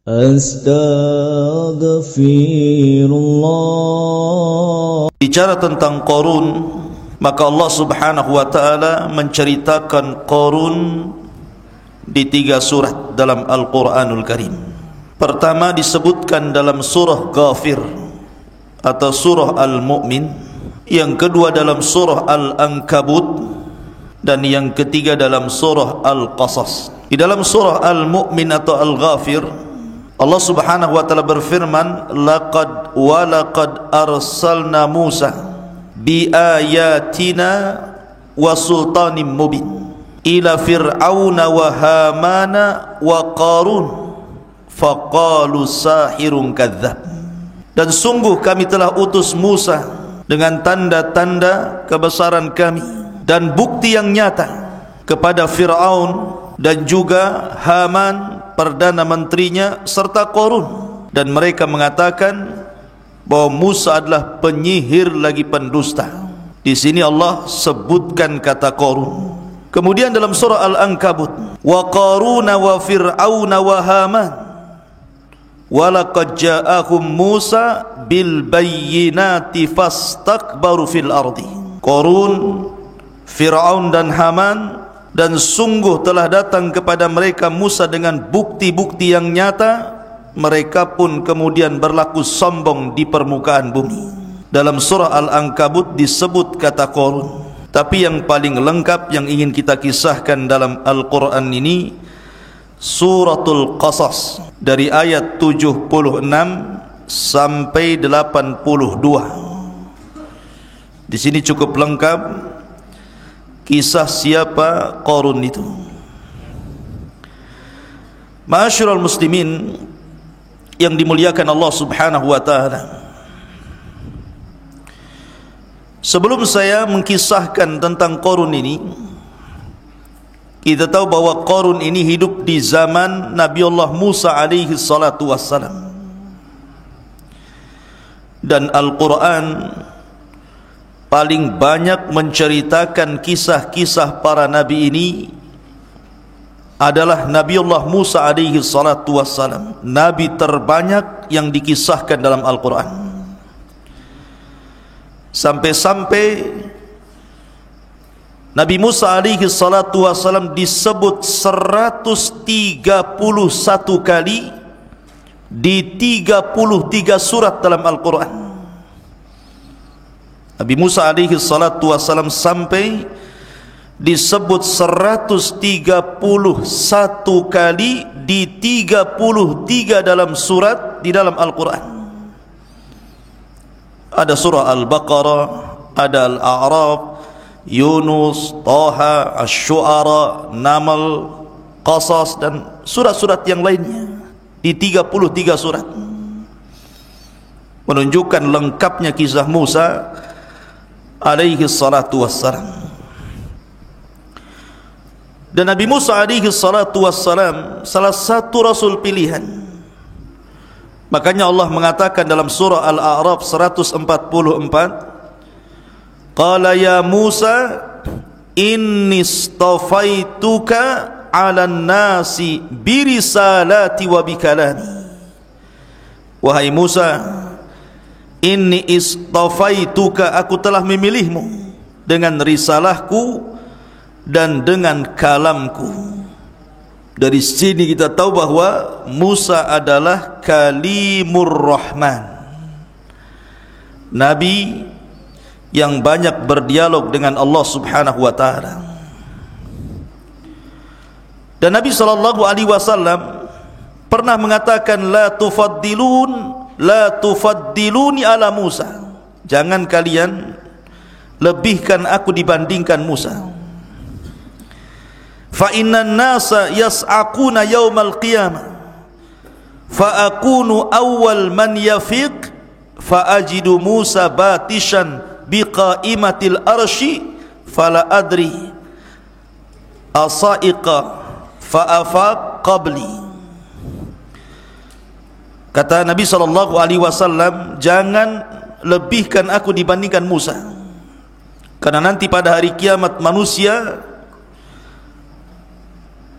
Astaghfirullah. Bicara tentang Qarun, maka Allah Subhanahu wa taala menceritakan Qarun di 3 surat dalam Al-Qur'anul Karim. Pertama disebutkan dalam surah Ghafir atau surah Al-Mu'min, yang kedua dalam surah Al-Ankabut, dan yang ketiga dalam surah Al-Qasas. Di dalam surah Al-Mu'min atau Al-Ghafir, Allah Subhanahu wa taala berfirman, laqad arsalna Musa bi ayatina wa sultanim mubin ila fir'auna wa hamana wa qarun faqalu sahirun kadzdzab. Dan sungguh kami telah utus Musa dengan tanda-tanda kebesaran kami dan bukti yang nyata kepada Fir'aun dan juga Haman perdana menterinya serta Qarun, dan mereka mengatakan bahwa Musa adalah penyihir lagi pendusta. Di sini Allah sebutkan kata Qarun. Kemudian dalam surah Al-Ankabut, wa qaruna wa fir'auna wa haman wa laqad ja'ahum Musa bil bayyinati fastakbaru fil ardi. Qarun, Fir'aun dan Haman, dan sungguh telah datang kepada mereka Musa dengan bukti-bukti yang nyata, mereka pun kemudian berlaku sombong di permukaan bumi. Dalam surah Al-Ankabut disebut kata Qarun. Tapi yang paling lengkap yang ingin kita kisahkan dalam Al-Quran ini Suratul Qasas, dari ayat 76 sampai 82. Di sini cukup lengkap kisah siapa Qarun itu. Ma'asyiral muslimin yang dimuliakan Allah Subhanahu wa taala, sebelum saya mengkisahkan tentang Qarun ini, kita tahu bahwa Qarun ini hidup di zaman Nabi Allah Musa alaihi salatu wassalam. Dan Al-Quran paling banyak menceritakan kisah-kisah para nabi ini adalah Nabi Allah Musa alaihi salatu wassalam. Nabi terbanyak yang dikisahkan dalam Al-Quran. Sampai-sampai Nabi Musa alaihi salatu wassalam disebut 131 kali di 33 surat dalam Al-Quran. Nabi Musa alaihi salatu wassalam sampai disebut 131 kali di 33 dalam surat di dalam Al-Quran. Ada surah Al-Baqarah, ada Al-A'raf, Yunus, Taha, Asy-Syu'ara, Naml, Qasas, dan surat-surat yang lainnya di 33 surat, menunjukkan lengkapnya kisah Musa alaihi salatu wassalam. Dan Nabi Musa alaihi salatu wassalam salah satu rasul pilihan. Makanya Allah mengatakan dalam surah Al-A'raf 144, qala ya Musa inni istafaituka 'alan nasi birisalati wa bikalami. Wahai Musa, inni istafaituka, aku telah memilihmu dengan risalahku dan dengan kalamku. Dari sini kita tahu bahwa Musa adalah Kalimur Rahman, Nabi yang banyak berdialog dengan Allah Subhanahu wa taala. Dan Nabi sallallahu alaihi wasallam pernah mengatakan, la tufaddiluni ala Musa, jangan kalian lebihkan aku dibandingkan Musa. Fa innan nasa yas'aquna yaumal qiyamah fa akunu awwal man yafiq fa ajidu Musa batishan biqaimatil arsy fala adri asaiqa fa afaq qabli. Kata Nabi sallallahu alaihi wasallam, jangan lebihkan aku dibandingkan Musa, karena nanti pada hari kiamat manusia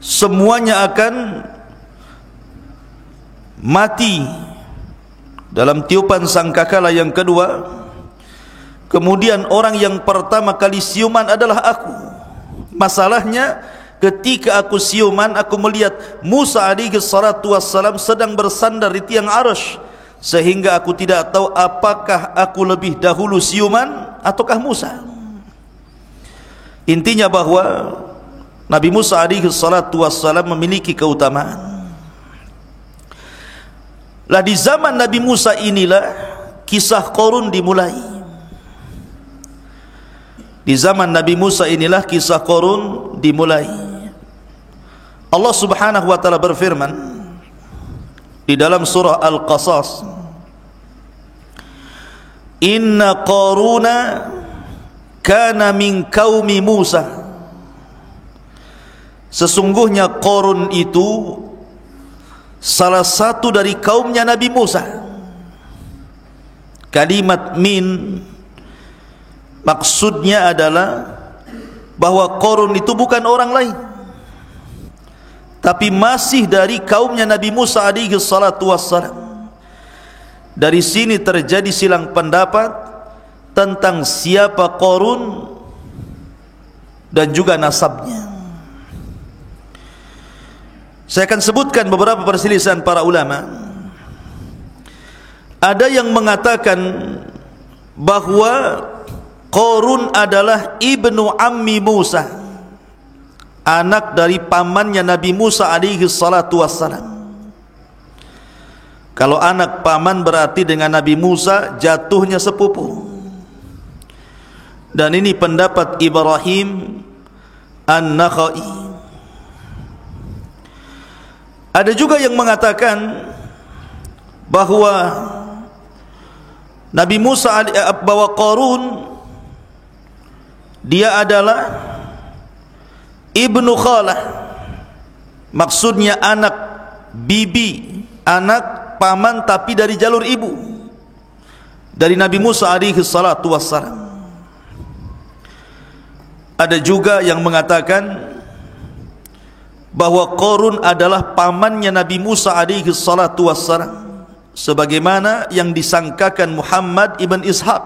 semuanya akan mati dalam tiupan sangkakala yang kedua. Kemudian orang yang pertama kali siuman adalah aku. Masalahnya ketika aku siuman, aku melihat Musa alaihi salatu wassalam sedang bersandar di tiang arasy, sehingga aku tidak tahu apakah aku lebih dahulu siuman ataukah Musa. Intinya bahwa Nabi Musa alaihi salatu wassalam memiliki keutamaan. Lah di zaman Nabi Musa inilah kisah Qarun dimulai. Di zaman Nabi Musa inilah kisah Qarun dimulai. Allah Subhanahu wa taala berfirman di dalam surah Al-Qasas, Inna Qaruna kana min qaumi Musa. Sesungguhnya Qarun itu salah satu dari kaumnya Nabi Musa. Kalimat min maksudnya adalah bahwa Qarun itu bukan orang lain, tapi masih dari kaumnya Nabi Musa alaihi salatu wassalam. Dari sini terjadi silang pendapat tentang siapa Qarun dan juga nasabnya. Saya akan sebutkan beberapa perselisihan para ulama. Ada yang mengatakan bahwa Qarun adalah ibnu ammi Musa, anak dari pamannya Nabi Musa alaihi salatu wassalam. Kalau anak paman berarti dengan Nabi Musa jatuhnya sepupu. Dan ini pendapat Ibrahim An-Nakhai. Ada juga yang mengatakan bahwa Nabi Musa, bahwa Qarun dia adalah ibnu khalah, maksudnya anak bibi, anak paman tapi dari jalur ibu, dari Nabi Musa alaihi salatu wassalam. Ada juga yang mengatakan bahwa Qarun adalah pamannya Nabi Musa alaihi salatu wassalam, sebagaimana yang disangkakan Muhammad ibn Ishaq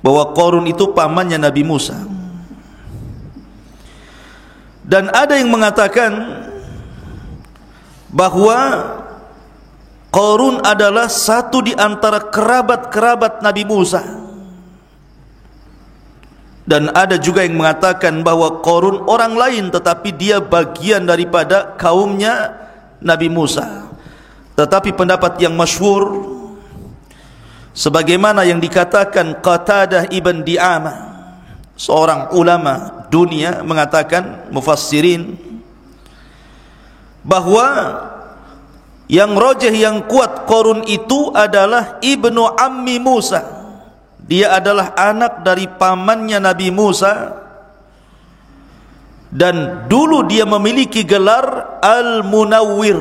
bahwa Qarun itu pamannya Nabi Musa. Dan ada yang mengatakan bahwa Qarun adalah satu di antara kerabat-kerabat Nabi Musa. Dan ada juga yang mengatakan bahwa Qarun orang lain tetapi dia bagian daripada kaumnya Nabi Musa. Tetapi pendapat yang masyhur, sebagaimana yang dikatakan Qatadah ibn Di'amah, seorang ulama dunia, mengatakan, mufassirin, bahwa yang rajih, yang kuat, Qarun itu adalah ibnu ammi Musa. Dia adalah anak dari pamannya Nabi Musa, dan dulu dia memiliki gelar Al-Munawwir.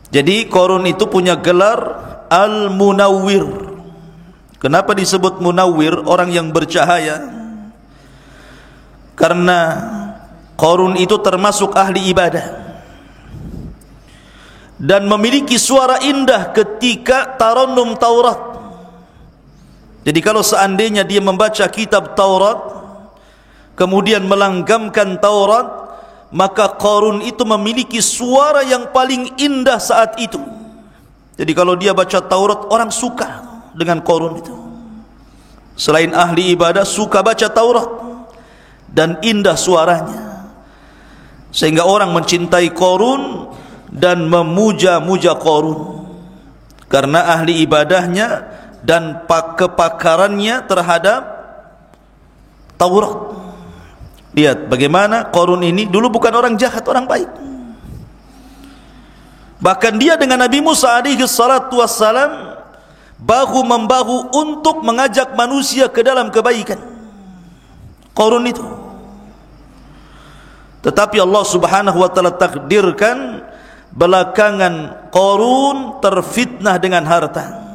Jadi Qarun itu punya gelar Al-Munawwir. Kenapa disebut Munawwir, orang yang bercahaya? Karena Qarun itu termasuk ahli ibadah dan memiliki suara indah ketika tarannum Taurat. Jadi kalau seandainya dia membaca kitab Taurat kemudian melanggamkan Taurat, maka Qarun itu memiliki suara yang paling indah saat itu. Jadi kalau dia baca Taurat, orang suka dengan Qarun itu. Selain ahli ibadah, suka baca Taurat dan indah suaranya, sehingga orang mencintai Qarun dan memuja-muja Qarun karena ahli ibadahnya dan kepakarannya terhadap Taurat. Lihat bagaimana Qarun ini dulu bukan orang jahat, orang baik. Bahkan dia dengan Nabi Musa alaihi salatu wassalam bahu membahu untuk mengajak manusia ke dalam kebaikan. Qarun itu. Tetapi Allah Subhanahu wa taala takdirkan belakangan Qarun terfitnah dengan harta.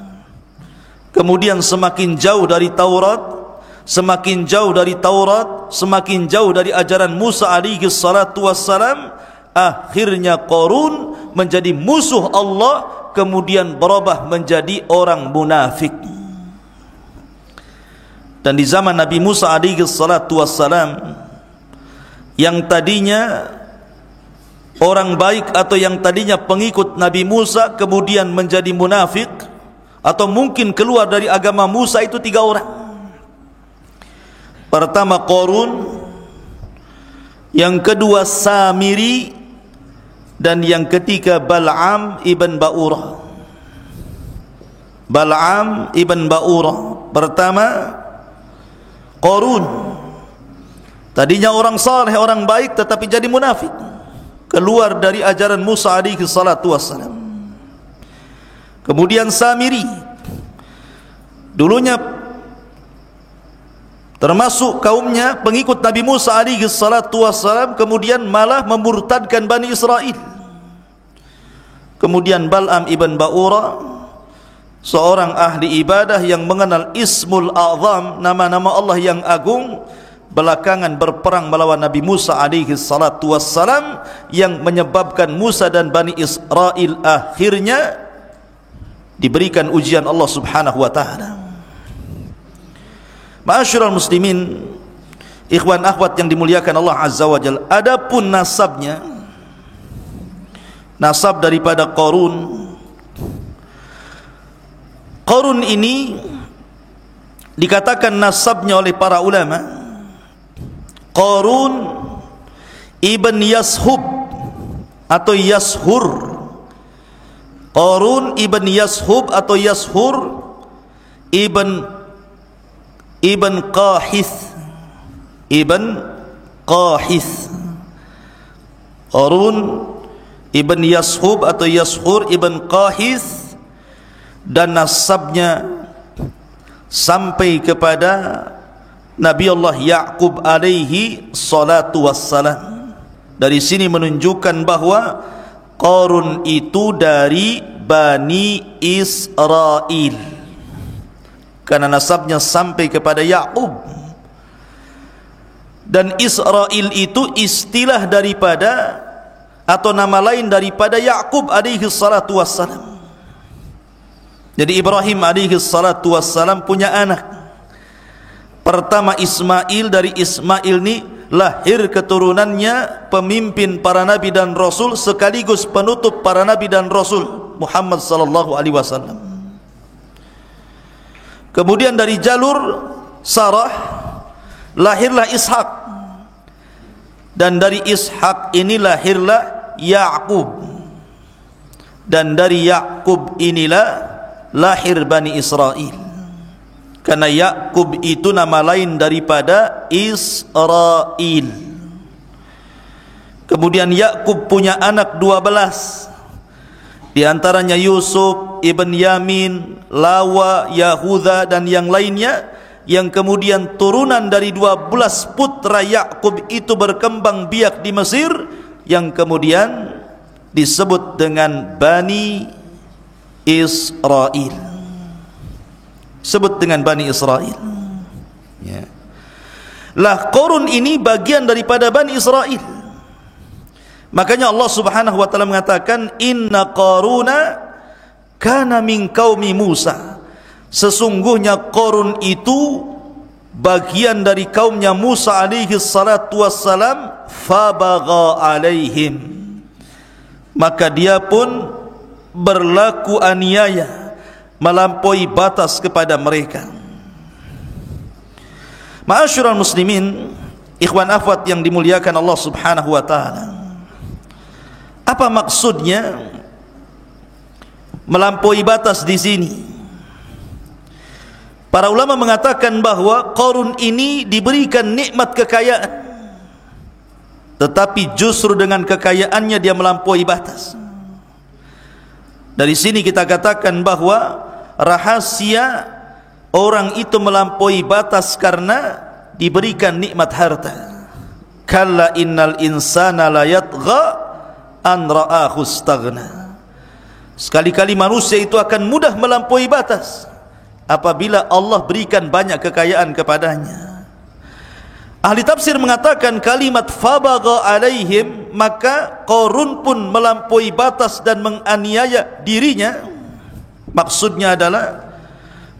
Kemudian semakin jauh dari Taurat, semakin jauh dari Taurat, semakin jauh dari ajaran Musa alaihi salatu wassalam, akhirnya Qarun menjadi musuh Allah, kemudian berubah menjadi orang munafik. Dan di zaman Nabi Musa alaihi salatu wassalam, yang tadinya orang baik atau yang tadinya pengikut Nabi Musa kemudian menjadi munafik atau mungkin keluar dari agama Musa, itu 3 orang. Pertama Qarun, yang kedua Samiri, dan yang ketiga Bal'am ibn Ba'urah. Bal'am ibn Ba'urah. Pertama Qarun, tadinya orang saleh, orang baik, tetapi jadi munafik, keluar dari ajaran Musa alaihi salatu wassalam. Kemudian Samiri, dulunya termasuk kaumnya pengikut Nabi Musa alaihi salatu wassalam, kemudian malah memurtadkan Bani Israel. Kemudian Bal'am ibn Ba'urah, seorang ahli ibadah yang mengenal Ismul A'zam, nama-nama Allah yang agung, belakangan berperang melawan Nabi Musa alaihi salatu wassalam, yang menyebabkan Musa dan Bani Israel akhirnya diberikan ujian Allah subhanahu wa ta'ala. Ma'asyiral muslimin, ikhwan akhwat yang dimuliakan Allah azza wa jalla, adapun nasabnya, nasab daripada Qarun, Qarun ini dikatakan nasabnya oleh para ulama Qarun ibn Yashub atau Yashur. Qarun ibn Yashub atau Yashur ibn Qahith, ibn Qahith. Qarun ibn Yashub atau Yashur ibn Qahith, dan nasabnya sampai kepada Nabi Allah Ya'qub alaihi salatu wassalam. Dari sini menunjukkan bahwa Qarun itu dari Bani Israel, karena nasabnya sampai kepada Ya'qub. Dan Israel itu istilah daripada atau nama lain daripada Ya'qub alaihi salatu wassalam. Jadi Ibrahim alaihi salatu wassalam punya anak. Pertama Ismail, dari Ismail ini lahir keturunannya pemimpin para nabi dan rasul sekaligus penutup para nabi dan rasul, Muhammad sallallahu alaihi wasallam. Kemudian dari jalur Sarah lahirlah Ishak, dan dari Ishak ini lahirlah Ya'qub, dan dari Ya'qub inilah lahir Bani Israel. Karena Ya'qub itu nama lain daripada Israel. Kemudian Ya'qub punya anak 12, di antaranya Yusuf, Ibn Yamin, Lawa, Yahuda, dan yang lainnya, yang kemudian turunan dari 12 putra Ya'qub itu berkembang biak di Mesir, yang kemudian disebut dengan Bani Israel, sebut dengan Bani Israel, ya. Lah Qarun ini bagian daripada Bani Israel. Makanya Allah subhanahu wa ta'ala mengatakan, inna Qaruna kana min qaumi Musa, sesungguhnya Qarun itu bagian dari kaumnya Musa alaihi salatu wassalam, fabagha alaihim, maka dia pun berlaku aniaya, melampaui batas kepada mereka. Ma'asyiral muslimin, ikhwan akhwat yang dimuliakan Allah subhanahu wa ta'ala, apa maksudnya melampaui batas di sini? Para ulama mengatakan bahwa Qarun ini diberikan nikmat kekayaan, tetapi justru dengan kekayaannya dia melampaui batas. Dari sini kita katakan bahwa rahasia orang itu melampaui batas karena diberikan nikmat harta. Kalla innal insana la yatgha an ra'ahu istaghna. Sekali-kali manusia itu akan mudah melampaui batas apabila Allah berikan banyak kekayaan kepadanya. Ahli tafsir mengatakan kalimat fabagha alaihim, maka Qarun pun melampaui batas dan menganiaya dirinya. Maksudnya adalah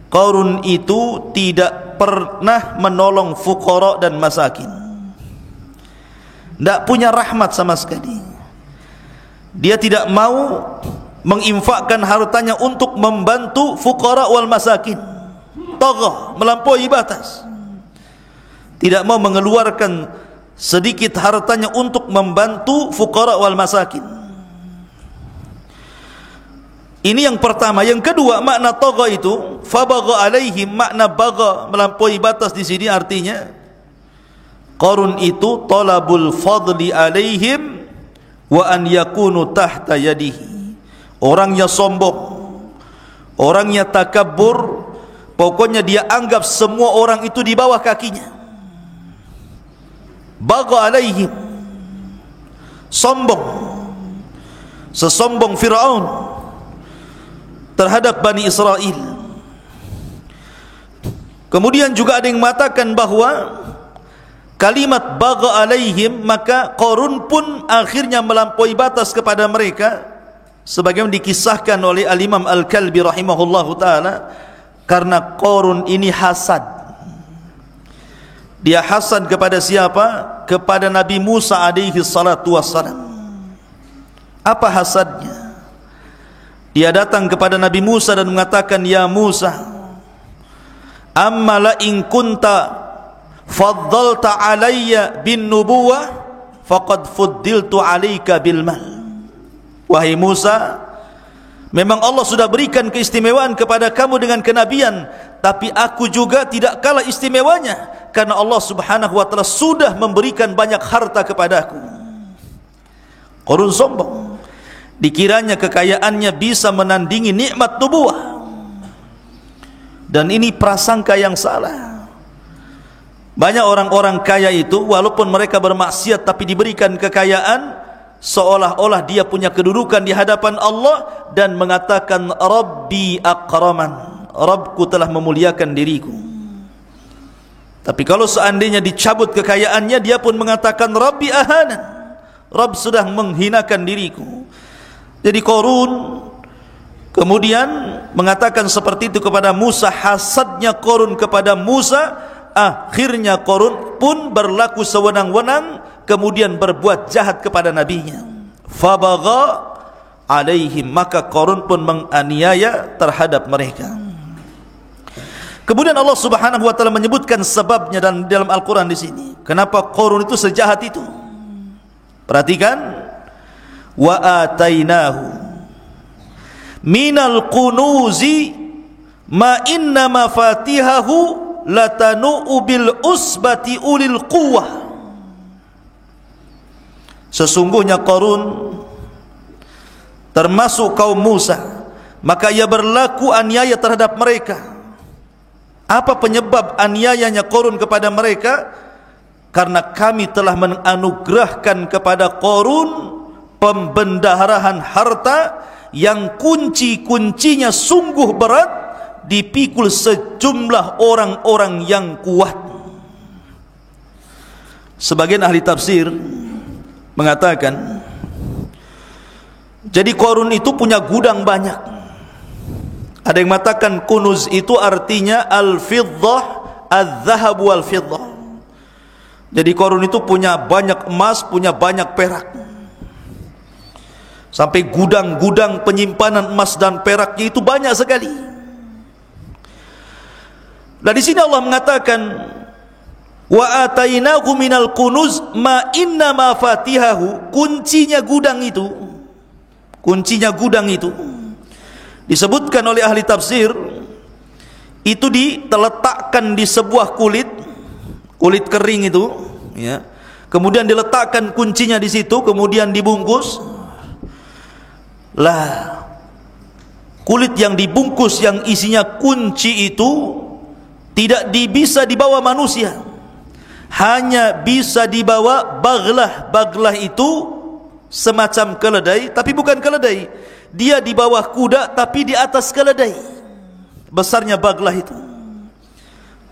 Qarun itu tidak pernah menolong fuqara dan masakin, tidak punya rahmat sama sekali. Dia tidak mau menginfakkan hartanya untuk membantu fuqara wal masakin. Tagha, melampaui batas, tidak mau mengeluarkan sedikit hartanya untuk membantu fuqara wal masakin. Ini yang pertama. Yang kedua, makna tagha itu fabagha alaihim, makna bagha, melampaui batas di sini artinya Qarun itu talabul fadli alaihim wa an yakunu tahta yadihi. Orangnya sombong, orangnya takabbur, pokoknya dia anggap semua orang itu di bawah kakinya. Bagha alaihim, sombong, sesombong Fir'aun terhadap Bani Israel. Kemudian juga ada yang mengatakan bahawa kalimat bagha alaihim, maka Qarun pun akhirnya melampaui batas kepada mereka, sebagaimana dikisahkan oleh Al-Imam Al-Kalbi rahimahullahu ta'ala. Karena Qarun ini hasad. Dia hasad kepada siapa? Kepada Nabi Musa alaihi salatu wassalam. Apa hasadnya? Dia datang kepada Nabi Musa dan mengatakan, ya Musa, amma la in kunta faddalta alayya bin nubuwah faqad fuddiltu alayka bil mal. Wahai Musa, memang Allah sudah berikan keistimewaan kepada kamu dengan kenabian, tapi aku juga tidak kalah istimewanya, karena Allah subhanahu wa ta'ala sudah memberikan banyak harta kepadaku. Qarun sombong, dikiranya kekayaannya bisa menandingi nikmat nubuwah, dan ini prasangka yang salah. Banyak orang-orang kaya itu walaupun mereka bermaksiat tapi diberikan kekayaan, seolah-olah dia punya kedudukan di hadapan Allah dan mengatakan Rabbi akraman, Rabbku telah memuliakan diriku. Tapi kalau seandainya dicabut kekayaannya, dia pun mengatakan Rabbi ahanan, Rabb sudah menghinakan diriku. Jadi Qarun kemudian mengatakan seperti itu kepada Musa. Hasadnya Qarun kepada Musa, akhirnya Qarun pun berlaku sewenang-wenang, kemudian berbuat jahat kepada nabinya. Fabagha alaihim, maka Qarun pun menganiaya terhadap mereka. Kemudian Allah Subhanahu wa taala menyebutkan sebabnya dalam Al-Qur'an di sini. Kenapa Qarun itu sejahat itu? Perhatikan, wa atainahu minal kunuzi ma inna mafatihahu latanu bil usbati ulil quwwah. Sesungguhnya Qarun termasuk kaum Musa, maka ia berlaku aniaya terhadap mereka. Apa penyebab aniayanya Qarun kepada mereka? Karena kami telah menganugerahkan kepada Qarun pembendaharaan harta yang kunci-kuncinya sungguh berat, dipikul sejumlah orang-orang yang kuat. Sebagian ahli tafsir mengatakan, jadi Qarun itu punya gudang banyak. Ada yang mengatakan kunuz itu artinya al-fiddah, al-zahab wal-fiddah. Jadi Qarun itu punya banyak emas, punya banyak perak, sampai gudang-gudang penyimpanan emas dan peraknya itu banyak sekali. Nah, di sini Allah mengatakan wa atainahu minal kunuz ma inna mafatihahu, kuncinya gudang itu, disebutkan oleh ahli tafsir, itu diletakkan di sebuah kulit kering itu, ya. Kemudian diletakkan kuncinya di situ, kemudian dibungkus. Lah, kulit yang dibungkus yang isinya kunci itu tidak bisa dibawa manusia, hanya bisa dibawa baglah. Baglah itu semacam keledai, tapi bukan keledai. Dia di bawah kuda tapi di atas keledai. Besarnya baglah itu.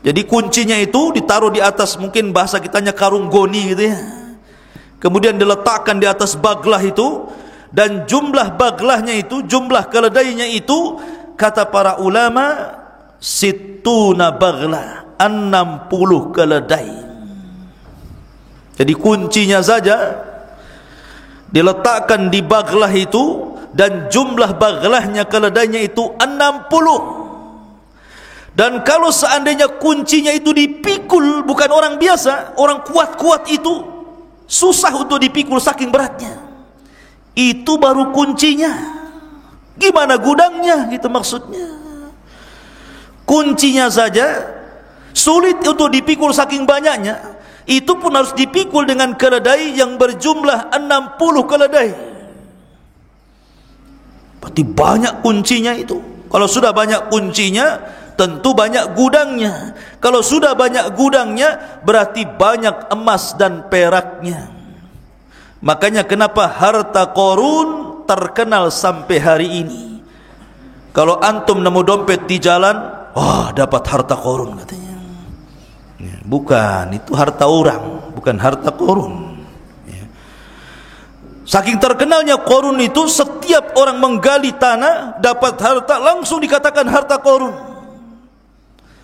Jadi kuncinya itu ditaruh di atas, mungkin bahasa kitanya karung goni gitu ya. Kemudian diletakkan di atas baglah itu, dan jumlah baglahnya itu, jumlah keledainya itu, kata para ulama, situna baglah, 60 keledai. Jadi kuncinya saja diletakkan di baglah itu, dan jumlah baglahnya, keledainya itu 60. Dan kalau seandainya kuncinya itu dipikul, bukan orang biasa, orang kuat-kuat itu susah untuk dipikul saking beratnya. Itu baru kuncinya. Gimana gudangnya gitu maksudnya. Kuncinya saja sulit untuk dipikul saking banyaknya. Itu pun harus dipikul dengan keledai yang berjumlah 60 keledai. Berarti banyak kuncinya itu. Kalau sudah banyak kuncinya, tentu banyak gudangnya. Kalau sudah banyak gudangnya, berarti banyak emas dan peraknya. Makanya kenapa harta Qarun terkenal sampai hari ini. Kalau antum nemu dompet di jalan, wah dapat harta Qarun katanya. Bukan, itu harta orang, bukan harta Qarun. Saking terkenalnya Qarun itu, setiap orang menggali tanah dapat harta, langsung dikatakan harta Qarun.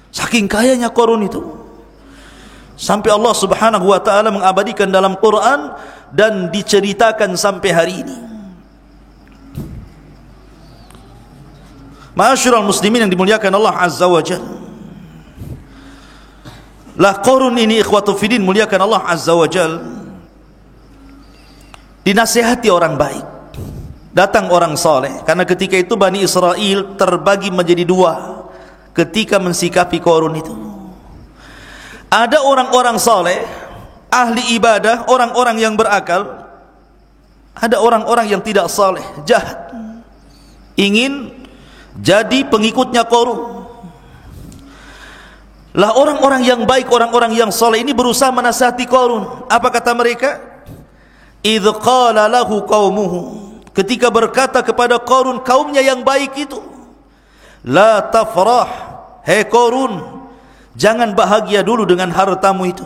Saking kayanya Qarun itu, sampai Allah Subhanahu wa ta'ala mengabadikan dalam Quran dan diceritakan sampai hari ini. Ma'asyiral muslimin yang dimuliakan Allah Azza wa Jalla, lah Qarun ini ikhwatu fiddin muliakan Allah Azza wa Jalla, dinasihati orang baik. Datang orang saleh, karena ketika itu Bani Israel terbagi menjadi dua ketika mensikapi Qarun itu. Ada orang-orang saleh, ahli ibadah, orang-orang yang berakal. Ada orang-orang yang tidak saleh, jahat, ingin jadi pengikutnya Qarun. Lah orang-orang yang baik, orang-orang yang saleh ini berusaha menasihati Qarun. Apa kata mereka? Idz qala lahu qaumuhu, ketika berkata kepada Qarun kaumnya yang baik itu, la tafrah, hei Qarun, jangan bahagia dulu dengan hartamu itu.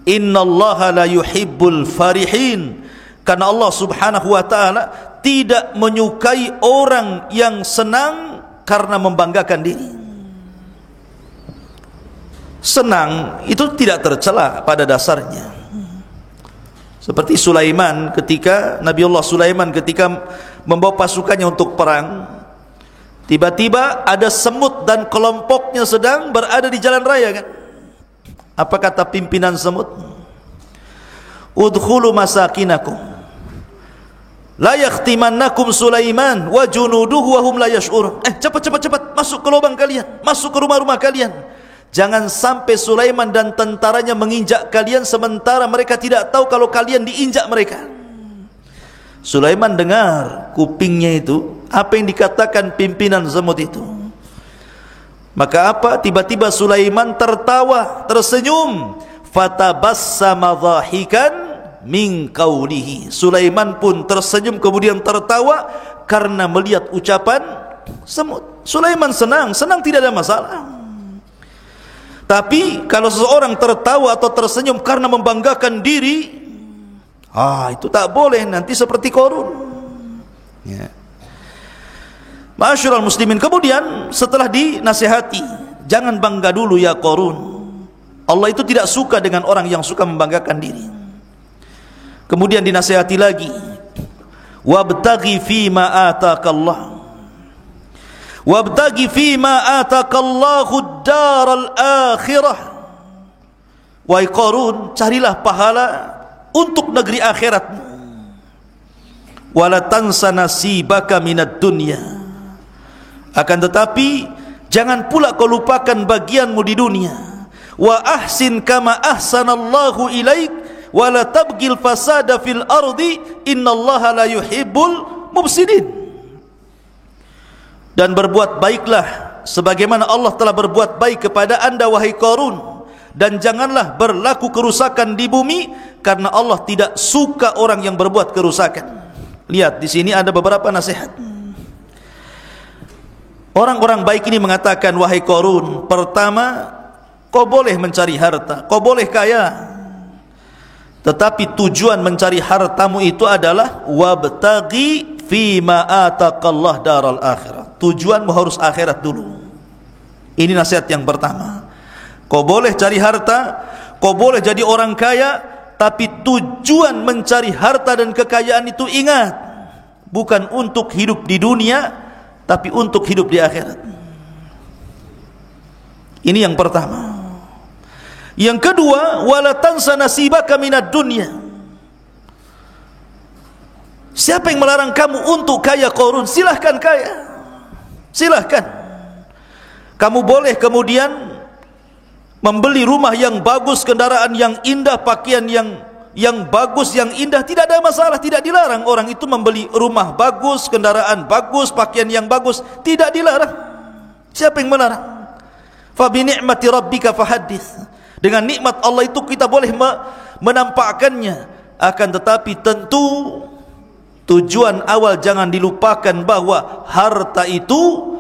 Innallaha la yuhibbul farihin, karena Allah Subhanahu wa ta'ala tidak menyukai orang yang senang karena membanggakan diri. Senang itu tidak tercela pada dasarnya. Seperti Sulaiman, ketika Nabiullah Sulaiman ketika membawa pasukannya untuk perang, tiba-tiba ada semut dan kelompoknya sedang berada di jalan raya kan. Apa kata pimpinan semut? Udkhulu masakinakum la yakhtimannakum Sulaiman wa junuduhu wa hum la yash'urun. Cepat masuk ke lubang kalian, masuk ke rumah-rumah kalian. Jangan sampai Sulaiman dan tentaranya menginjak kalian sementara mereka tidak tahu kalau kalian diinjak mereka. Sulaiman dengar kupingnya itu apa yang dikatakan pimpinan semut itu. Maka apa? Tiba-tiba Sulaiman tertawa, tersenyum. Fatabassama dhahikan min qawlihi. Sulaiman pun tersenyum kemudian tertawa karena melihat ucapan semut. Sulaiman senang tidak ada masalah. Tapi kalau seseorang tertawa atau tersenyum karena membanggakan diri, itu tak boleh, nanti seperti Qarun. Ya. Ma'asyiral muslimin, kemudian setelah dinasihati, jangan bangga dulu ya Qarun. Allah itu tidak suka dengan orang yang suka membanggakan diri. Kemudian dinasihati lagi, wabtaghi fima ataakallah, wabtaghi fima ataakallahu ad-daral akhirah. Wahai Qarun, carilah pahala untuk negeri akhiratmu. Wala tansa nasibaka minad dunya. Akan tetapi jangan pula kau lupakan bagianmu di dunia. Wa ahsin kama ahsanallahu ilaik wa la tabghil fasada fil ardi innallaha la yuhibbul mufsidin. Dan berbuat baiklah sebagaimana Allah telah berbuat baik kepada anda wahai Qarun, dan janganlah berlaku kerusakan di bumi karena Allah tidak suka orang yang berbuat kerusakan. Lihat di sini ada beberapa nasihat. Orang-orang baik ini mengatakan, wahai Qarun, pertama Kau boleh mencari harta, kau boleh kaya, tetapi tujuan mencari hartamu itu adalah wabtaghi fima ataqallah daral akhirah. Tujuanmu harus akhirat dulu. Ini nasihat yang pertama. Kau boleh cari harta, kau boleh jadi orang kaya, tapi tujuan mencari harta dan kekayaan itu, ingat, bukan untuk hidup di dunia, tapi untuk hidup di akhirat. Ini yang pertama. Yang kedua, wala tansa nasibaka minad dunya. Siapa yang melarang kamu untuk kaya Qarun? Silahkan kaya, silahkan. Kamu boleh kemudian membeli rumah yang bagus, kendaraan yang indah, pakaian yang bagus, yang indah, tidak ada masalah, tidak dilarang orang itu membeli rumah bagus, kendaraan bagus, pakaian yang bagus, tidak dilarang. Siapa yang melarang? Fa bi ni'mati rabbika fahaddits. Dengan nikmat Allah itu kita boleh menampakkannya, akan tetapi tentu tujuan awal jangan dilupakan bahwa harta itu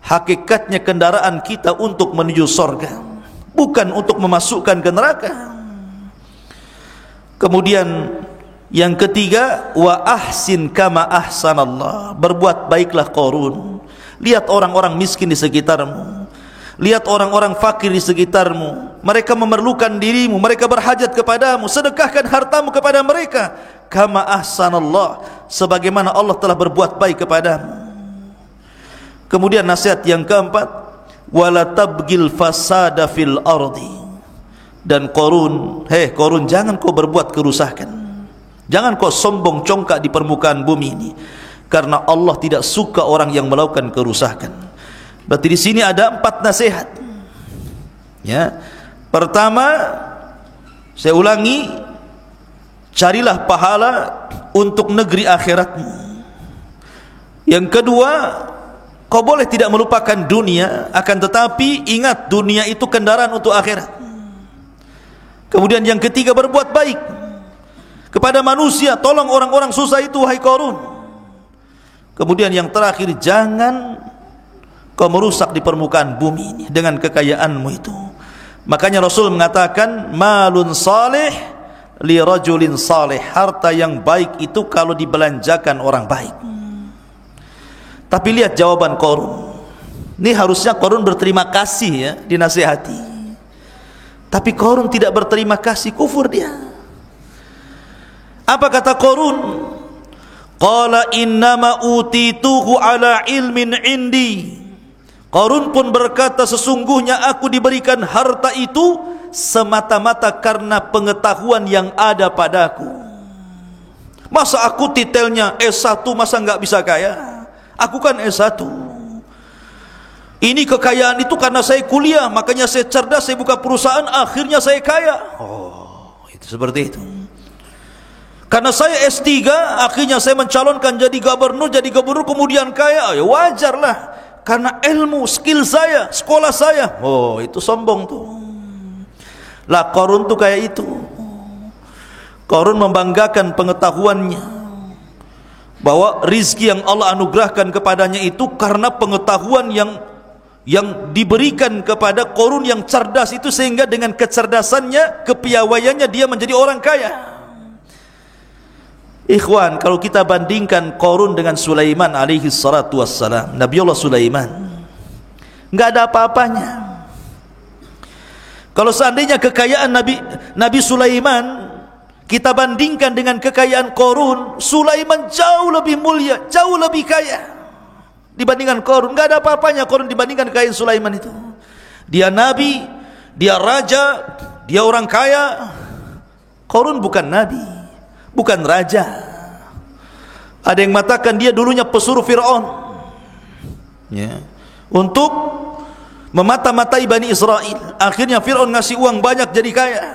hakikatnya kendaraan kita untuk menuju surga, bukan untuk memasukkan ke neraka. Kemudian yang ketiga, wa ahsin kama ahsanallah. Berbuat baiklah Qarun. Lihat orang-orang miskin di sekitarmu, lihat orang-orang fakir di sekitarmu, mereka memerlukan dirimu, mereka berhajat kepadamu, sedekahkan hartamu kepada mereka. Kama ahsanallah, sebagaimana Allah telah berbuat baik kepadamu. Kemudian nasihat yang keempat, wala tabgil fasada fil ardi. Dan Qarun, Qarun, jangan kau berbuat kerusakan, jangan kau sombong congkak di permukaan bumi ini, karena Allah tidak suka orang yang melakukan kerusakan. Berarti di sini ada 4 nasihat. Ya. Pertama, saya ulangi, carilah pahala untuk negeri akhiratmu. Yang kedua, kau boleh tidak melupakan dunia, akan tetapi ingat dunia itu kendaraan untuk akhirat. Kemudian yang ketiga, berbuat baik kepada manusia, tolong orang-orang susah itu, wahai Qarun. Kemudian yang terakhir, jangan kau merusak di permukaan bumi ini dengan kekayaanmu itu. Makanya Rasul mengatakan, malun salih li rajulin salih. Harta yang baik itu kalau dibelanjakan orang baik. Tapi lihat jawaban Qarun. Ini harusnya Qarun berterima kasih, ya, dinasihati. Tapi Qarun tidak berterima kasih, kufur dia. Apa kata Qarun? Qala innama utituhu ala ilmin indi. Qarun pun berkata, sesungguhnya aku diberikan harta itu semata-mata karena pengetahuan yang ada padaku. Masa aku titelnya S1 masa enggak bisa kaya? Aku kan S1. Ini kekayaan itu karena saya kuliah, makanya saya cerdas, saya buka perusahaan, akhirnya saya kaya. Oh, itu seperti itu. Karena saya S3, akhirnya saya mencalonkan jadi gubernur, kemudian kaya. Ya wajarlah, karena ilmu, skill saya, sekolah saya. Oh, itu sombong tuh. Lah Qarun tuh kayak itu. Qarun membanggakan pengetahuannya, bahwa rizki yang Allah anugerahkan kepadanya itu karena pengetahuan yang diberikan kepada Qarun yang cerdas itu, sehingga dengan kecerdasannya, kepiawaiannya dia menjadi orang kaya. Ikhwan, kalau kita bandingkan Qarun dengan Sulaiman alaihi salatu wassalam, Nabi Allah Sulaiman, enggak ada apa-apanya. Kalau seandainya kekayaan Nabi Sulaiman kita bandingkan dengan kekayaan Qarun, Sulaiman jauh lebih mulia, jauh lebih kaya dibandingkan Qarun. Enggak ada apa-apanya Qarun dibandingkan kekayaan Sulaiman itu. Dia nabi, dia raja, dia orang kaya. Qarun bukan nabi, bukan raja. Ada yang mengatakan dia dulunya pesuruh Fir'aun, ya, untuk memata-matai Bani Israel. Akhirnya Fir'aun ngasih uang banyak jadi kaya.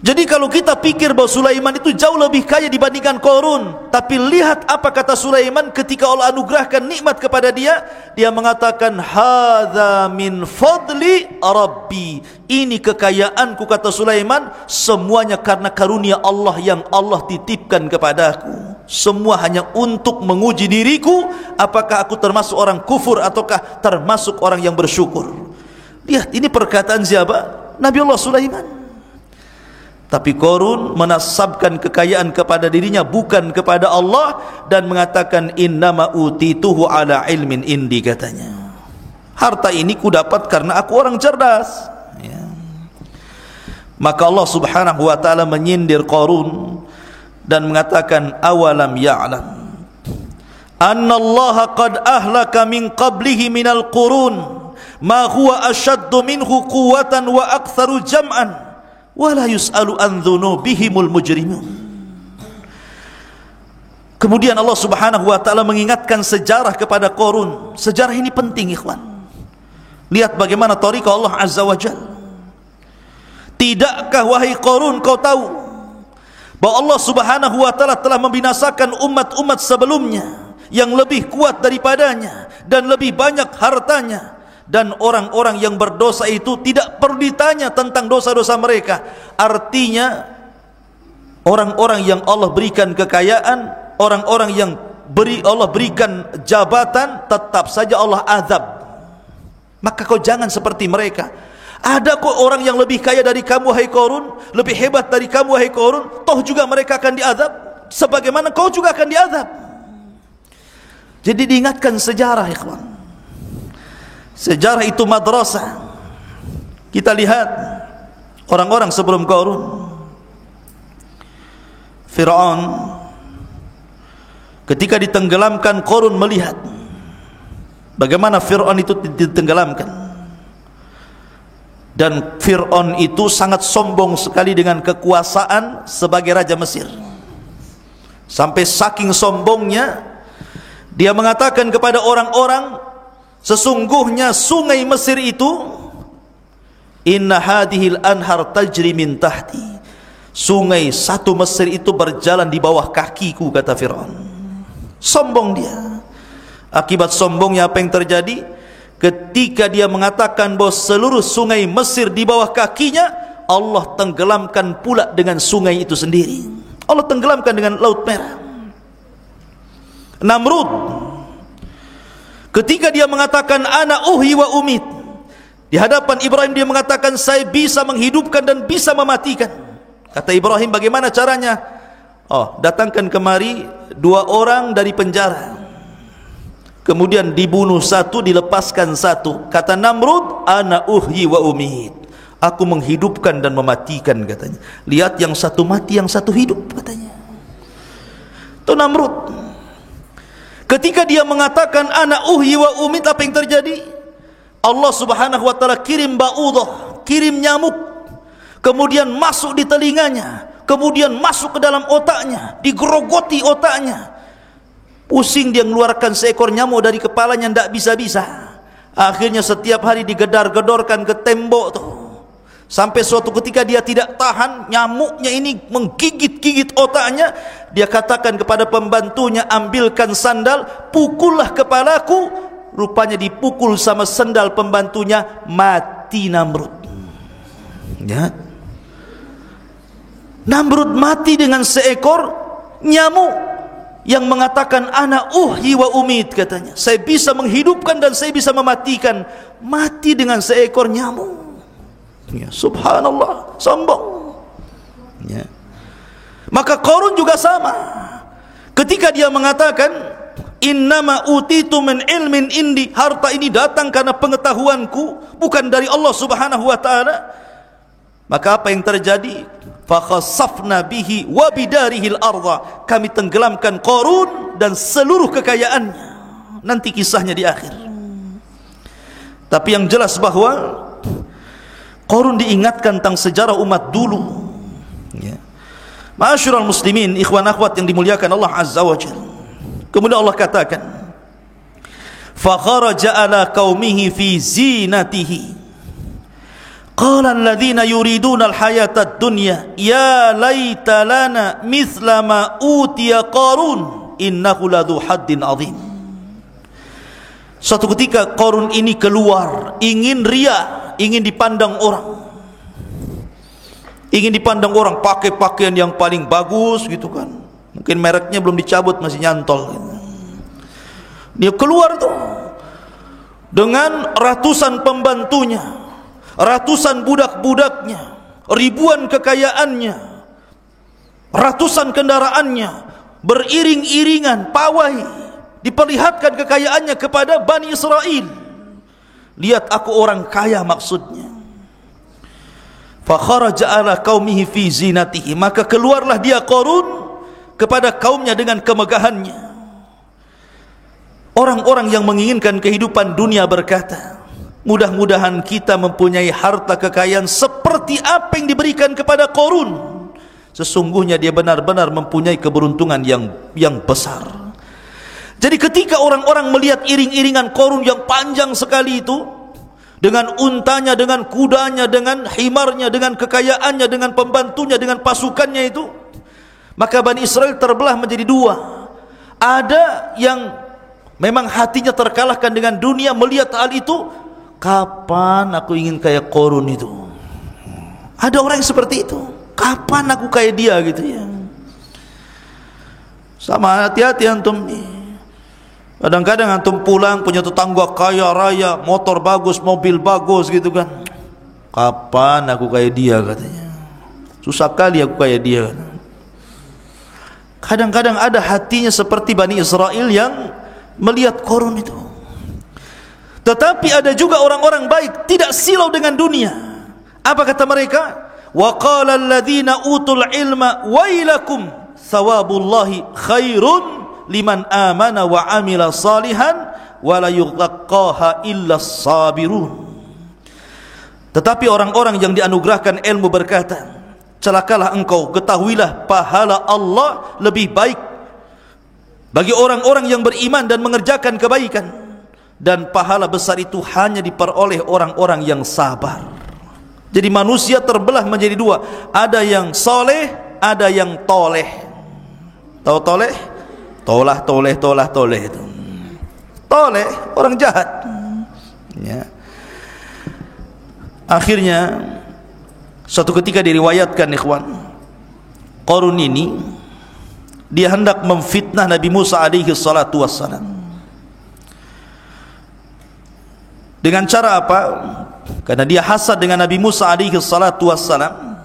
Jadi kalau kita pikir bahwa Sulaiman itu jauh lebih kaya dibandingkan Qarun, tapi lihat apa kata Sulaiman ketika Allah anugerahkan nikmat kepada dia. Dia mengatakan, hadza min fadli rabbi. Ini kekayaanku, kata Sulaiman, semuanya karena karunia Allah yang Allah titipkan kepadaku. Semua hanya untuk menguji diriku, apakah aku termasuk orang kufur ataukah termasuk orang yang bersyukur. Lihat, ini perkataan siapa? Nabi Allah Sulaiman. Tapi Qarun menasabkan kekayaan kepada dirinya, bukan kepada Allah, dan mengatakan innama utituhu ala ilmin indi, katanya. Harta ini ku dapat karena aku orang cerdas. Ya. Maka Allah Subhanahu wa taala menyindir Qarun dan mengatakan awalam ya'lam anna Allah qad ahlaka min qablihi minal qurun ma huwa ashaddu minhu quwwatan wa aktsaru jam'an wala yus'alu an dzunubihimul mujrimun. Kemudian Allah Subhanahu wa taala mengingatkan sejarah kepada Qarun. Sejarah ini penting, ikhwan. Lihat bagaimana tariqah Allah Azza wa Jalla. Tidakkah wahai Qarun kau tahu bahwa Allah Subhanahu wa taala telah membinasakan umat-umat sebelumnya yang lebih kuat daripadanya dan lebih banyak hartanya, dan orang-orang yang berdosa itu tidak perlu ditanya tentang dosa-dosa mereka. Artinya orang-orang yang Allah berikan kekayaan, orang-orang yang Allah berikan jabatan, tetap saja Allah azab. Maka kau jangan seperti mereka. Ada kok orang yang lebih kaya dari kamu wahai Qarun, lebih hebat dari kamu wahai Qarun, toh juga mereka akan diazab sebagaimana kau juga akan diazab. Jadi diingatkan sejarah, ikhwan. Sejarah itu madrasah. Kita lihat orang-orang sebelum Qarun. Fir'aun ketika ditenggelamkan, Qarun melihat bagaimana Fir'aun itu ditenggelamkan. Dan Fir'aun itu sangat sombong sekali dengan kekuasaan sebagai Raja Mesir. Sampai saking sombongnya, dia mengatakan kepada orang-orang, sesungguhnya sungai Mesir itu inna hadhil anhar tajri min tahti. Sungai satu Mesir itu berjalan di bawah kakiku, kata Fir'aun. Sombong dia. Akibat sombongnya apa yang terjadi? Ketika dia mengatakan bahwa seluruh sungai Mesir di bawah kakinya, Allah tenggelamkan pula dengan sungai itu sendiri. Allah tenggelamkan dengan Laut Merah. Namrud ketika dia mengatakan ana uhyi wa umit, di hadapan Ibrahim dia mengatakan saya bisa menghidupkan dan bisa mematikan. Kata Ibrahim, bagaimana caranya? Oh, datangkan kemari 2 orang dari penjara, kemudian dibunuh satu, dilepaskan satu. Kata Namrud, ana uhyi wa umit, aku menghidupkan dan mematikan, katanya. Lihat, yang satu mati, yang satu hidup, katanya. Itu Namrud. Ketika dia mengatakan ana uhyi wa umit, apa yang terjadi? Allah Subhanahu wa taala kirim ba'udah, kirim nyamuk, kemudian masuk di telinganya, kemudian masuk ke dalam otaknya, digerogoti otaknya. Pusing dia mengeluarkan seekor nyamuk dari kepalanya, tidak bisa-bisa. Akhirnya setiap hari digedar-gedorkan ke tembok tuh. Sampai suatu ketika dia tidak tahan, nyamuknya ini menggigit-gigit otaknya. Dia katakan kepada pembantunya, ambilkan sandal, pukullah kepalaku. Rupanya dipukul sama sandal pembantunya, mati Namrud. Ya. Namrud mati dengan seekor nyamuk yang mengatakan ana uhyi wa umit, katanya. Saya bisa menghidupkan dan saya bisa mematikan. Mati dengan seekor nyamuk. Ya, subhanallah, sombong. Ya. Maka Qarun juga sama. Ketika dia mengatakan innama utitu min ilmin indi, harta ini datang karena pengetahuanku, bukan dari Allah Subhanahu wa taala. Maka apa yang terjadi? Fa khasafna bihi wa bidarihil ardha, kami tenggelamkan Qarun dan seluruh kekayaannya. Nanti kisahnya di akhir. Tapi yang jelas bahwa Qarun diingatkan tentang sejarah umat dulu. Ya. Ma'asyiral muslimin, ikhwan akhwat yang dimuliakan Allah Azza wa Jalla. Kemudian Allah katakan, fa kharaja ala qaumihi fi zinatihi. Qala alladhina yuriduna al-hayata ad-dunya ya laita lana mithla ma utiya Qarun innahu ladzu haddin azim. Suatu ketika Qarun ini keluar, ingin ria, ingin dipandang orang, ingin dipandang orang pakai pakaian yang paling bagus gitu kan, mungkin mereknya belum dicabut, masih nyantol gitu. Dia keluar tuh dengan ratusan pembantunya, ratusan budak-budaknya, ribuan kekayaannya, ratusan kendaraannya, beriring-iringan, pawai, diperlihatkan kekayaannya kepada Bani Israel. Lihat aku orang kaya maksudnya. Fa kharaja ala qaumihi fi zinatihi, maka keluarlah dia Qarun kepada kaumnya dengan kemegahannya. Orang-orang yang menginginkan kehidupan dunia berkata, mudah-mudahan kita mempunyai harta kekayaan seperti apa yang diberikan kepada Qarun. Sesungguhnya dia benar-benar mempunyai keberuntungan yang besar. Jadi ketika orang-orang melihat iring-iringan Qarun yang panjang sekali itu, dengan untanya, dengan kudanya, dengan himarnya, dengan kekayaannya, dengan pembantunya, dengan pasukannya itu, maka Bani Israel terbelah menjadi dua. Ada yang memang hatinya terkalahkan dengan dunia, melihat hal itu, kapan aku ingin kayak Qarun itu. Ada orang yang seperti itu, kapan aku kayak dia gitu ya. Sama, hati-hati antum nih. Kadang-kadang antum pulang punya tetangga kaya raya, motor bagus, mobil bagus gitu kan. Kapan aku kayak dia katanya. Susah kali aku kayak dia. Kadang-kadang ada hatinya seperti Bani Israel yang melihat Qarun itu. Tetapi ada juga orang-orang baik, tidak silau dengan dunia. Apa kata mereka? Wa qala alladhina utul ilma wailakum thawabullahi khairun liman amana wa amila salihan wa la yughaqqaha illa sabirun. Tetapi orang-orang yang dianugerahkan ilmu berkata, celakalah engkau, ketahuilah pahala Allah lebih baik bagi orang-orang yang beriman dan mengerjakan kebaikan, dan pahala besar itu hanya diperoleh orang-orang yang sabar. Jadi manusia terbelah menjadi dua, ada yang soleh, ada yang toleh. Tahu toleh? Tolah itu. Toleh, orang jahat ya. Akhirnya suatu ketika diriwayatkan ikhwan, Qarun ini dia hendak memfitnah Nabi Musa alaihi salatu wassalam. Dengan cara apa? Karena dia hasad dengan Nabi Musa alaihi salatu wassalam,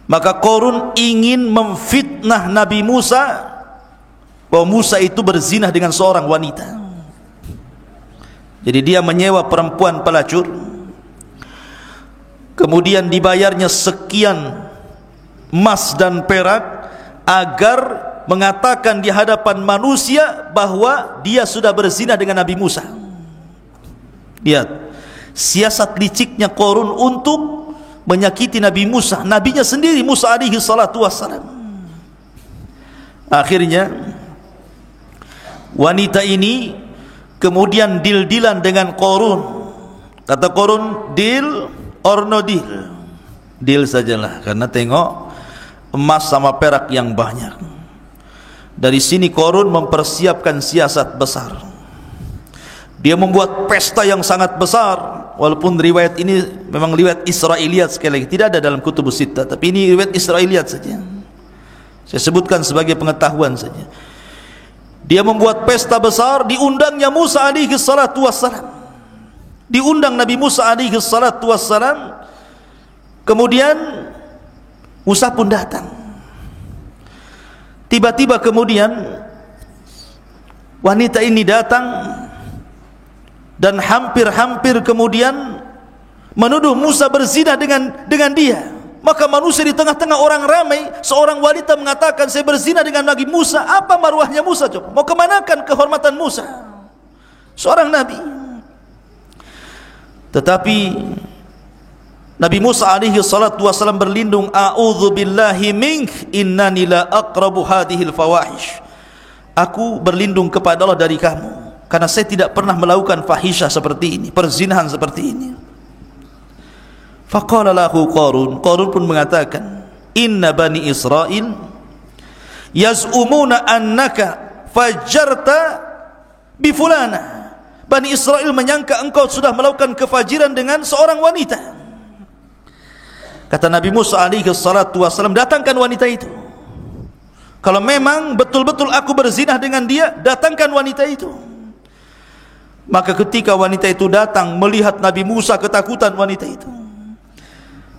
maka Qarun ingin memfitnah Nabi Musa bahwa Musa itu berzina dengan seorang wanita. Jadi dia menyewa perempuan pelacur, kemudian dibayarnya sekian emas dan perak agar mengatakan di hadapan manusia bahwa dia sudah berzina dengan Nabi Musa. Lihat siasat liciknya Qarun untuk menyakiti Nabi Musa, nabinya sendiri Musa alaihi salatu wassalam. Akhirnya wanita ini kemudian deal-dealan dengan Qarun. Kata Qarun, deal or no deal? Deal sajalah, karena tengok emas sama perak yang banyak. Dari sini Qarun mempersiapkan siasat besar. Dia membuat pesta yang sangat besar, walaupun riwayat ini memang riwayat Israiliyat, sekali lagi tidak ada dalam kutubus sittah, tapi ini riwayat Israiliyat saja. Saya sebutkan sebagai pengetahuan saja. Dia membuat pesta besar, diundangnya Musa alaihi salatu wassalam. Diundang Nabi Musa alaihi salatu wassalam. Kemudian Musa pun datang. Tiba-tiba kemudian wanita ini datang dan hampir-hampir kemudian menuduh Musa berzina dengan dia. Maka manusia di tengah-tengah orang ramai, seorang wanita mengatakan, saya berzina dengan Nabi Musa. Apa marwahnya Musa coba? Mau kemanakan kehormatan Musa? Seorang nabi. Tetapi Nabi Musa alaihi salatu wasallam berlindung, a'udzu billahi mink innani la aqrabu hadhil fawahish. Aku berlindung kepada Allah dari kamu, karena saya tidak pernah melakukan fahisyah seperti ini, perzinahan seperti ini. Faqala lahu Qarun, Qarun pun mengatakan, inna bani Israel yaz'umuna annaka fajarta bi fulana. Bani Israel menyangka engkau sudah melakukan kefajiran dengan seorang wanita. Kata Nabi Musa alaihi salatu wasallam, datangkan wanita itu. Kalau memang betul-betul aku berzinah dengan dia, datangkan wanita itu. Maka ketika wanita itu datang melihat Nabi Musa, ketakutan wanita itu.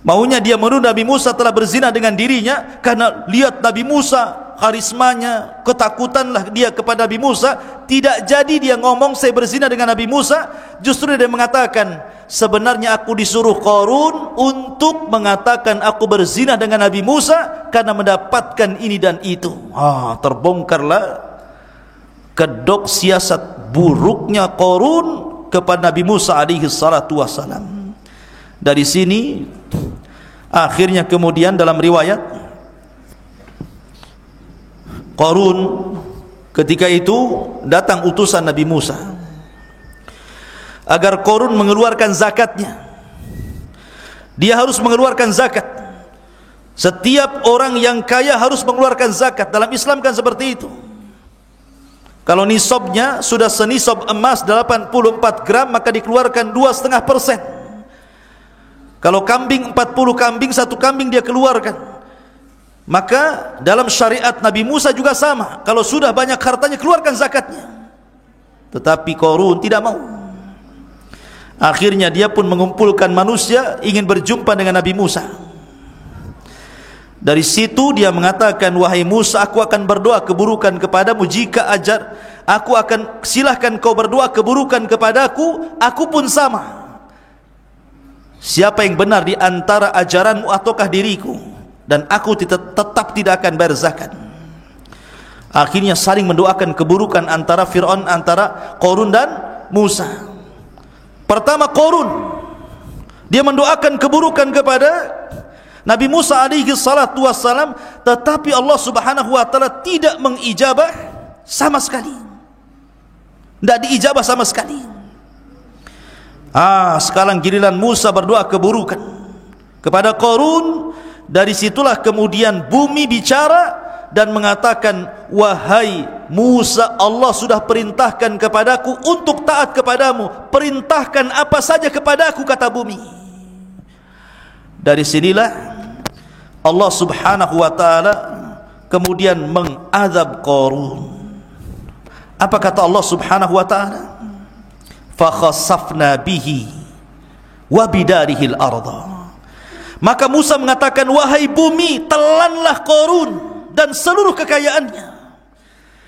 Maunya dia menuduh Nabi Musa telah berzina dengan dirinya, karena lihat Nabi Musa, karismanya, ketakutanlah dia kepada Nabi Musa. Tidak jadi dia ngomong saya berzina dengan Nabi Musa, justru dia mengatakan sebenarnya aku disuruh Qarun untuk mengatakan aku berzina dengan Nabi Musa karena mendapatkan ini dan itu. Terbongkarlah kedok siasat buruknya Qarun kepada Nabi Musa alaihi salatu wassalam. Dari sini akhirnya kemudian dalam riwayat, Qarun ketika itu datang utusan Nabi Musa agar Qarun mengeluarkan zakatnya. Dia harus mengeluarkan zakat. Setiap orang yang kaya harus mengeluarkan zakat. Dalam Islam kan seperti itu. Kalau nisabnya sudah senisab emas 84 gram, maka dikeluarkan 2,5%. Kalau kambing 40 kambing, 1 kambing dia keluarkan. Maka dalam syariat Nabi Musa juga sama. Kalau sudah banyak hartanya, keluarkan zakatnya. Tetapi Qarun tidak mau. Akhirnya dia pun mengumpulkan manusia ingin berjumpa dengan Nabi Musa. Dari situ dia mengatakan, wahai Musa, aku akan berdoa keburukan kepadamu jika aku akan silahkan kau berdoa keburukan kepadaku, aku pun sama. Siapa yang benar di antara ajaranmu ataukah diriku, dan aku tetap tidak akan bayar zakat. Akhirnya saling mendoakan keburukan antara Fir'aun, antara Qarun dan Musa. Pertama Qarun, dia mendoakan keburukan kepada Nabi Musa alaihi salatu wassalam, tetapi Allah subhanahu wa ta'ala tidak mengijabah sama sekali. Tidak diijabah sama sekali. Sekarang giliran Musa berdoa keburukan kepada Qarun. Dari situlah kemudian bumi bicara dan mengatakan, wahai Musa, Allah sudah perintahkan kepadaku untuk taat kepadamu. Perintahkan apa saja kepadaku, kata bumi. Dari sinilah Allah subhanahu wa ta'ala kemudian mengazab Qarun. Apa kata Allah subhanahu wa ta'ala? fakhasafna bihi wa bidarihil arda. Maka Musa mengatakan, wahai bumi, telanlah Qarun dan seluruh kekayaannya.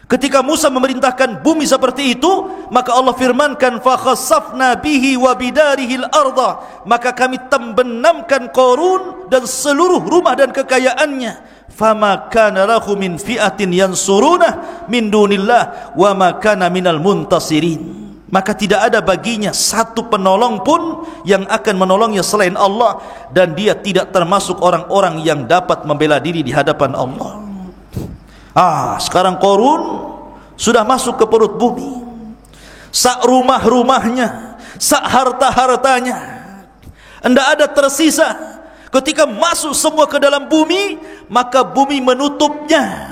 Ketika Musa memerintahkan bumi seperti itu, maka Allah firmankan, fakhasafna bihi wa bidarihil arda, maka kami tembenamkan Qarun dan seluruh rumah dan kekayaannya. Fama kana lahu min fi'atin yansurunah min dunillah wa ma kana minal muntasirin. Maka tidak ada baginya satu penolong pun yang akan menolongnya selain Allah, dan dia tidak termasuk orang-orang yang dapat membela diri di hadapan Allah. Sekarang Qarun sudah masuk ke perut bumi. Sak rumah-rumahnya, sak harta-hartanya, tidak ada tersisa. Ketika masuk semua ke dalam bumi, maka bumi menutupnya,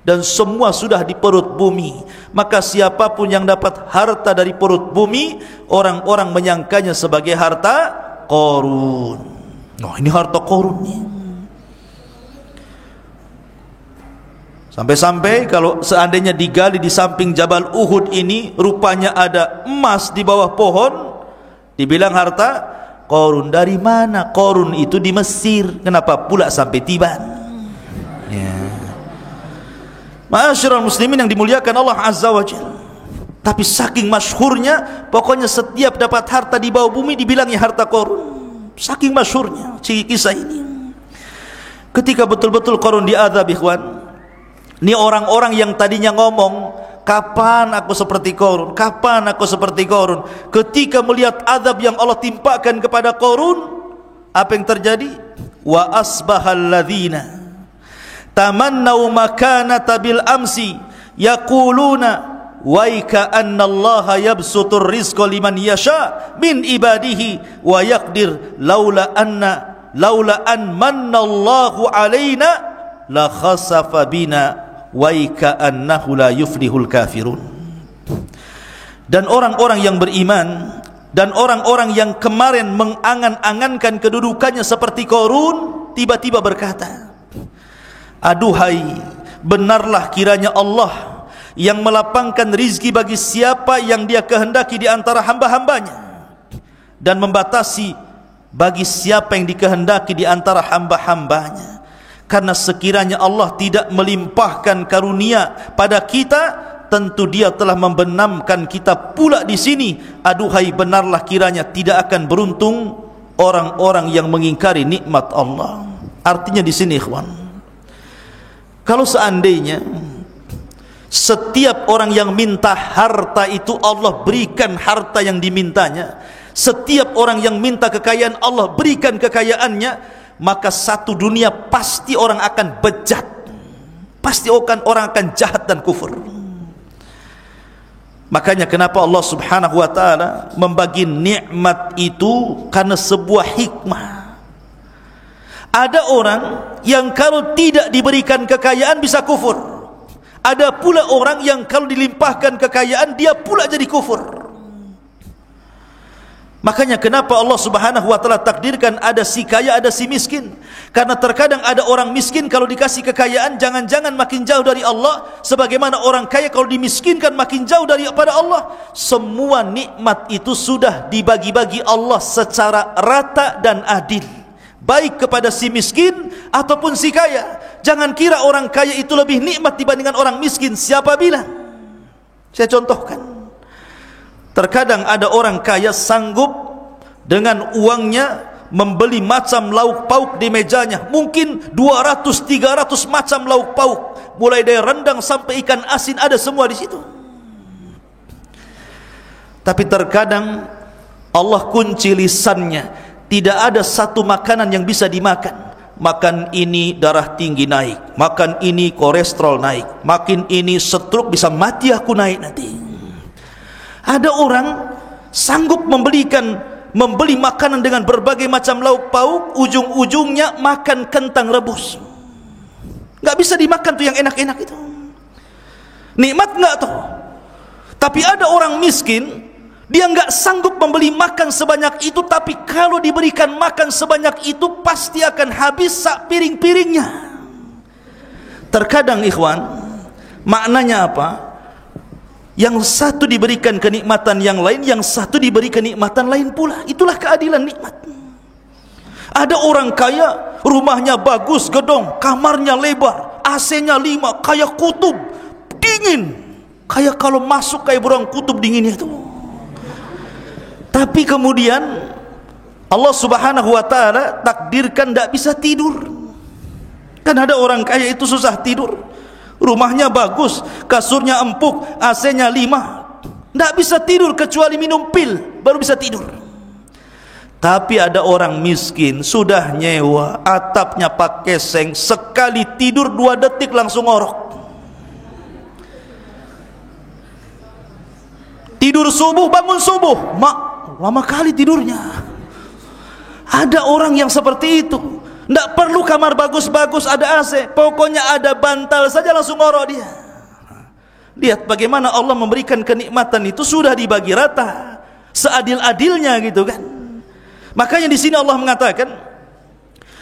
dan semua sudah di perut bumi. Maka siapapun yang dapat harta dari perut bumi, orang-orang menyangkanya sebagai harta Qarun. Ini harta Qarun nih. Sampai-sampai kalau seandainya digali di samping Jabal Uhud ini, rupanya ada emas di bawah pohon, dibilang harta Qarun. Dari mana? Qarun itu di Mesir, kenapa pula sampai Tiban? Ma'asyiral muslimin yang dimuliakan Allah Azza wa Jalla. Tapi saking masyhurnya, pokoknya setiap dapat harta di bawah bumi dibilangnya harta Qarun. Saking masyhurnya kisah ini. Ketika betul-betul Qarun diazab, ikhwan, ini orang-orang yang tadinya ngomong, kapan aku seperti Qarun, kapan aku seperti Qarun, ketika melihat azab yang Allah timpakan kepada Qarun, apa yang terjadi? Wa asbahal ladzina tamannau makanata bil amsi yaquluna waika anna Allah yabsutur rizqa liman yasha min ibadihi wa yaqdir laula an manna Allahu alaina la khasafa bina waika annahu la yuflihul kafirun. Dan orang-orang yang beriman dan orang-orang yang kemarin mengangan-angankan kedudukannya seperti Qarun, tiba-tiba berkata, aduhai, benarlah kiranya Allah yang melapangkan rizki bagi siapa yang Dia kehendaki di antara hamba-hambanya, dan membatasi bagi siapa yang dikehendaki di antara hamba-hambanya. Karena sekiranya Allah tidak melimpahkan karunia pada kita, tentu Dia telah membenamkan kita pula di sini. Aduhai, benarlah kiranya tidak akan beruntung orang-orang yang mengingkari nikmat Allah. Artinya di sini ikhwan, kalau seandainya setiap orang yang minta harta itu Allah berikan harta yang dimintanya, setiap orang yang minta kekayaan Allah berikan kekayaannya, maka satu dunia pasti orang akan bejat, pasti orang akan jahat dan kufur. Makanya kenapa Allah Subhanahu wa ta'ala membagi nikmat itu, karena sebuah hikmah. Ada orang yang kalau tidak diberikan kekayaan bisa kufur, ada pula orang yang kalau dilimpahkan kekayaan dia pula jadi kufur. Makanya kenapa Allah Subhanahu wa ta'ala takdirkan ada si kaya, ada si miskin. Karena terkadang ada orang miskin kalau dikasih kekayaan jangan-jangan makin jauh dari Allah, sebagaimana orang kaya kalau dimiskinkan makin jauh daripada Allah. Semua nikmat itu sudah dibagi-bagi Allah secara rata dan adil, baik kepada si miskin ataupun si kaya. Jangan kira orang kaya itu lebih nikmat dibandingkan orang miskin. Siapa bilang? Saya contohkan. Terkadang ada orang kaya sanggup dengan uangnya membeli macam lauk pauk di mejanya, mungkin 200-300 macam lauk pauk, mulai dari rendang sampai ikan asin ada semua di situ. Tapi terkadang Allah kunci lisannya, tidak ada satu makanan yang bisa dimakan. Makan ini darah tinggi naik, makan ini kolesterol naik, makan ini stroke, bisa mati aku naik nanti. Ada orang sanggup membeli makanan dengan berbagai macam lauk pauk, ujung-ujungnya makan kentang rebus. Gak bisa dimakan tuh yang enak-enak itu. Nikmat gak tuh? Tapi ada orang miskin, dia gak sanggup membeli makan sebanyak itu, tapi kalau diberikan makan sebanyak itu pasti akan habis sak piring-piringnya. Terkadang ikhwan, maknanya apa? Yang satu diberikan kenikmatan yang lain, yang satu diberi kenikmatan lain pula. Itulah keadilan nikmat. Ada orang kaya, rumahnya bagus, gedong, kamarnya lebar, AC-nya 5, kayak kutub, dingin, kayak kalau masuk kayak burung kutub dinginnya itu. Tapi kemudian Allah Subhanahu wa ta'ala takdirkan tidak bisa tidur. Kan ada orang kaya itu susah tidur, rumahnya bagus, kasurnya empuk, AC-nya 5, tidak bisa tidur kecuali minum pil baru bisa tidur. Tapi ada orang miskin sudah nyewa, atapnya pakai seng, sekali tidur 2 detik langsung ngorok. Tidur subuh, bangun subuh, lama kali tidurnya. Ada orang yang seperti itu, tidak perlu kamar bagus-bagus ada AC, pokoknya ada bantal saja langsung ngorok dia. Lihat bagaimana Allah memberikan kenikmatan itu sudah dibagi rata, seadil-adilnya gitu kan. Makanya di sini Allah mengatakan,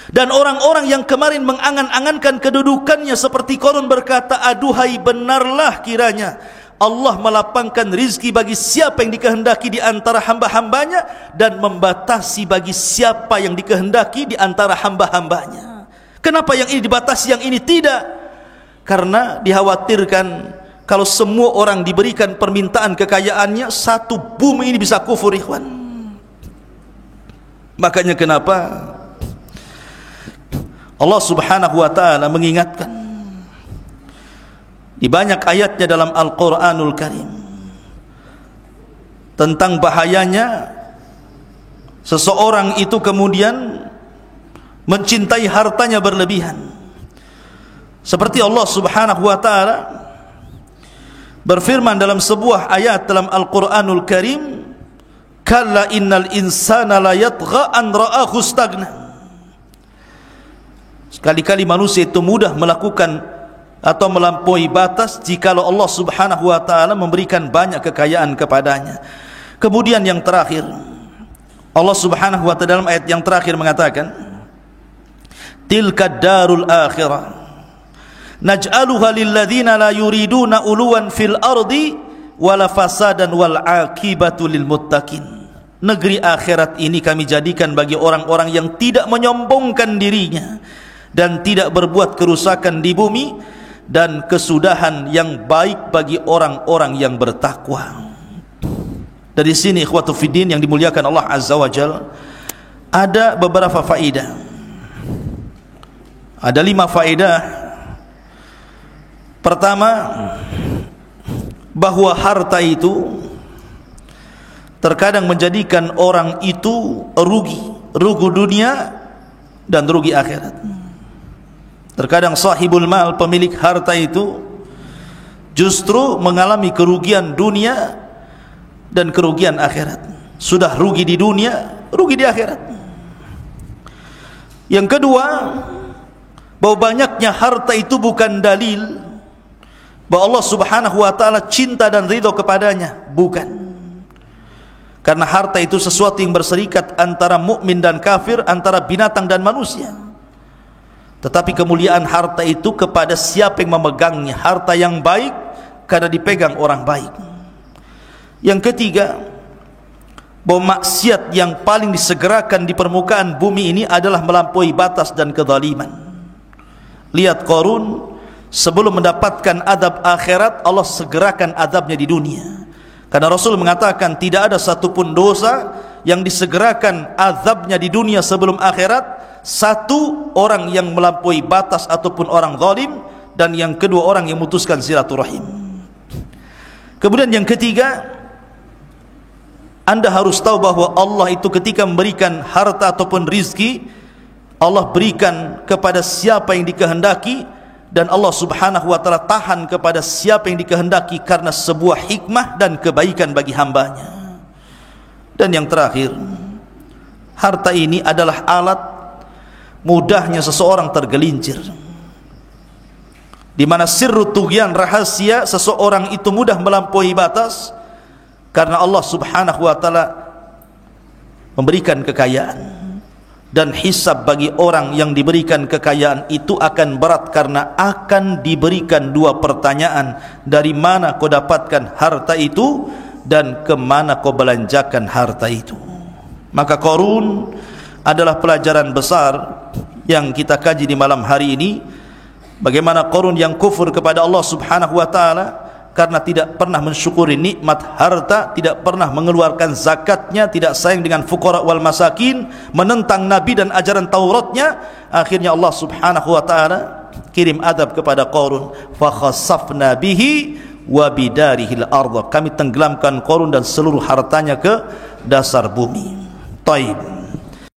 dan orang-orang yang kemarin mengangan-angankan kedudukannya seperti Qarun berkata, aduhai, benarlah kiranya Allah melapangkan rizki bagi siapa yang dikehendaki di antara hamba-hambanya, dan membatasi bagi siapa yang dikehendaki di antara hamba-hambanya. Kenapa yang ini dibatasi, yang ini tidak? Karena dikhawatirkan kalau semua orang diberikan permintaan kekayaannya, satu bumi ini bisa kufur ikhwan. Makanya kenapa Allah Subhanahu wa ta'ala mengingatkan di banyak ayatnya dalam Al-Quranul Karim tentang bahayanya seseorang itu kemudian mencintai hartanya berlebihan. Seperti Allah Subhanahu wa ta'ala berfirman dalam sebuah ayat dalam Al-Quranul Karim, kalla innal insana la yatgha an ra'ahu stagna. Sekali-kali manusia itu mudah melakukan atau melampaui batas jikalau Allah Subhanahu wa ta'ala memberikan banyak kekayaan kepadanya. Kemudian yang terakhir, Allah Subhanahu wa ta'ala dalam ayat yang terakhir mengatakan, tilka darul akhirah naj'aluha lilladzina la yuriduna uluwan fil ardi wala fasadan wal aqibatu lil muttaqin. Negeri akhirat ini kami jadikan bagi orang-orang yang tidak menyombongkan dirinya dan tidak berbuat kerusakan di bumi, dan kesudahan yang baik bagi orang-orang yang bertakwa. Dari sini ikhwatu fiddin yang dimuliakan Allah Azza wa Jal, ada beberapa faedah. Ada 5 faedah. Pertama, bahwa harta itu terkadang menjadikan orang itu rugi dunia dan rugi akhirat. Terkadang sahibul mal, pemilik harta itu justru mengalami kerugian dunia dan kerugian akhirat. Sudah rugi di dunia, rugi di akhirat. Yang kedua, bahwa banyaknya harta itu bukan dalil bahwa Allah Subhanahu wa ta'ala cinta dan ridho kepadanya. Bukan. Karena harta itu sesuatu yang berserikat antara mukmin dan kafir, antara binatang dan manusia. Tetapi kemuliaan harta itu kepada siapa yang memegangnya. Harta yang baik karena dipegang orang baik. Yang ketiga, bahwa maksiat yang paling disegerakan di permukaan bumi ini adalah melampaui batas dan kezaliman. Lihat Qarun, sebelum mendapatkan adab akhirat, Allah segerakan adabnya di dunia. Karena Rasul mengatakan tidak ada satupun dosa yang disegerakan azabnya di dunia sebelum akhirat. Satu, orang yang melampaui batas ataupun orang zalim, dan yang kedua, orang yang memutuskan silaturahim. Kemudian yang ketiga, Anda harus tahu bahwa Allah itu ketika memberikan harta ataupun rizki, Allah berikan kepada siapa yang dikehendaki, dan Allah Subhanahu wa ta'ala tahan kepada siapa yang dikehendaki karena sebuah hikmah dan kebaikan bagi hambanya. Dan yang terakhir, harta ini adalah alat mudahnya seseorang tergelincir, di mana sirru tughyan, rahasia seseorang itu mudah melampaui batas karena Allah Subhanahu wa ta'ala memberikan kekayaan. Dan hisab bagi orang yang diberikan kekayaan itu akan berat, karena akan diberikan 2 pertanyaan. Dari mana kau dapatkan harta itu, dan kemana kau belanjakan harta itu. Maka Qarun adalah pelajaran besar yang kita kaji di malam hari ini. Bagaimana Qarun yang kufur kepada Allah Subhanahu wa ta'ala karena tidak pernah mensyukuri nikmat harta, tidak pernah mengeluarkan zakatnya, tidak sayang dengan fuqara wal masakin, menentang Nabi dan ajaran Tauratnya. Akhirnya Allah Subhanahu wa ta'ala kirim adab kepada Qarun, fa khasafna bihi wa bidarihil ardh, kami tenggelamkan Qarun dan seluruh hartanya ke dasar bumi. Taib.